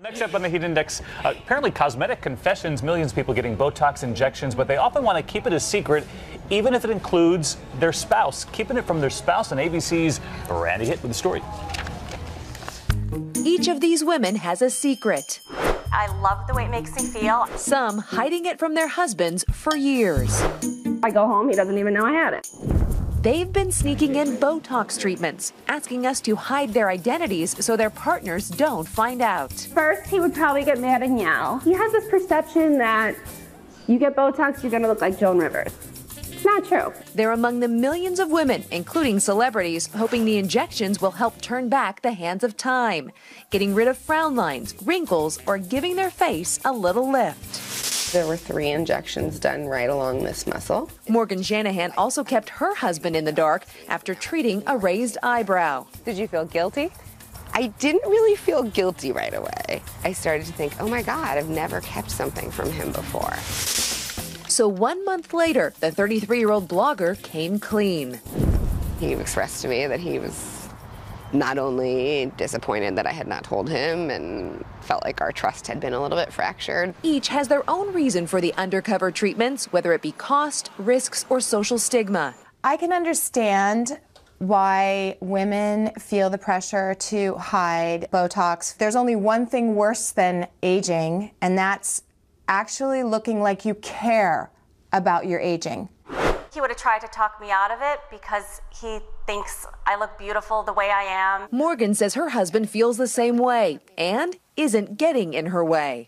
Next up on the Heat Index, apparently cosmetic confessions, millions of people getting Botox injections, but they often want to keep it a secret, even if it includes their spouse. Keeping it from their spouse on ABC's Randy Hit with the story. Each of these women has a secret. I love the way it makes me feel. Some hiding it from their husbands for years. I go home, he doesn't even know I had it. They've been sneaking in Botox treatments, asking us to hide their identities so their partners don't find out. First, he would probably get mad and yell. He has this perception that you get Botox, you're gonna look like Joan Rivers. It's not true. They're among the millions of women, including celebrities, hoping the injections will help turn back the hands of time, getting rid of frown lines, wrinkles, or giving their face a little lift. There were 3 injections done right along this muscle. Morgan Shanahan also kept her husband in the dark after treating a raised eyebrow. Did you feel guilty? I didn't really feel guilty right away. I started to think, oh my God, I've never kept something from him before. So 1 month later, the 33-year-old blogger came clean. He expressed to me that he was not only disappointed that I had not told him and felt like our trust had been a little bit fractured. Each has their own reason for the undercover treatments, whether it be cost, risks, or social stigma. I can understand why women feel the pressure to hide Botox. There's only one thing worse than aging, and that's actually looking like you care about your aging. He would have tried to talk me out of it because he thinks I look beautiful the way I am. Morgan says her husband feels the same way and isn't getting in her way.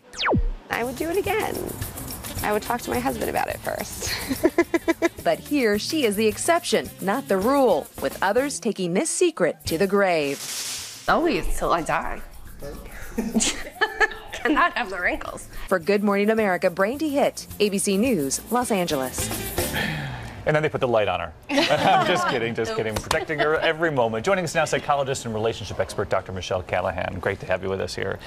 I would do it again. I would talk to my husband about it first. But here she is the exception, not the rule, with others taking this secret to the grave. Always till I die. Cannot have the wrinkles. For Good Morning America, Brandy Hitt, ABC News, Los Angeles. And then they put the light on her. I'm just kidding, protecting her every moment. Joining us now, psychologist and relationship expert, Dr. Michelle Callahan. Great to have you with us here.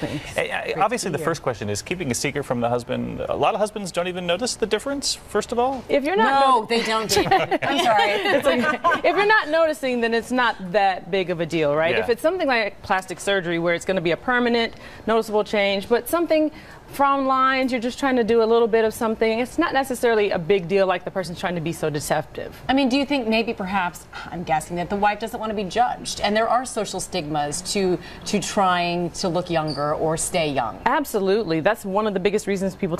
Obviously, the first question is keeping a secret from the husband. A lot of husbands don't even notice the difference, first of all. If you're not No, they don't, David. I'm sorry. If you're not noticing, then it's not that big of a deal, right? Yeah. If it's something like plastic surgery where it's going to be a permanent, noticeable change, but something, frown lines, you're just trying to do a little bit of something, it's not necessarily a big deal like the person's trying to be so deceptive. I mean, do you think maybe perhaps, I'm guessing that the wife doesn't want to be judged, and there are social stigmas to trying to look younger or stay young? Absolutely. That's one of the biggest reasons people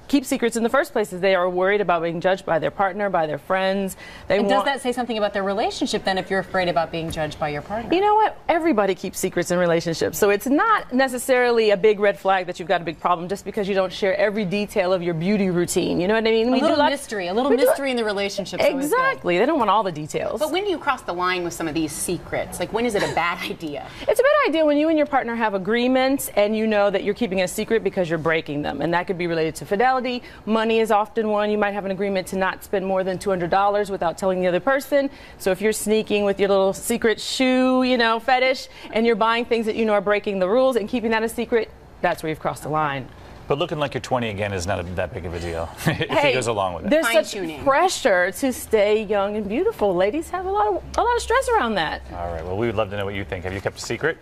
keep secrets in the first place, is they are worried about being judged by their partner, by their friends. And does that say something about their relationship then if you're afraid about being judged by your partner? You know what? Everybody keeps secrets in relationships, so it's not necessarily a big red flag that you've got a big problem just because you don't share every detail of your beauty routine. You know what I mean? A little mystery in the relationship. Exactly. They don't want all the details. But when do you cross the line with some of these secrets? Like, when is it a bad idea? It's a bad idea when you and your partner have agreements and you know that you're keeping a secret because you're breaking them, and that could be related to fidelity. Money is often one. You might have an agreement to not spend more than $200 without telling the other person. So if you're sneaking with your little secret shoe, fetish, and you're buying things that you know are breaking the rules and keeping that a secret, that's where you've crossed the line. But looking like you're 20 again is not that big of a deal if he goes along with it. There's such pressure to stay young and beautiful. Ladies have a lot of stress around that. All right. Well, we would love to know what you think. Have you kept a secret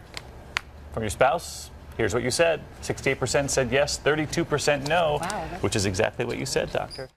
from your spouse? Here's what you said. 68% said yes, 32% no, which is exactly what you said, doctor.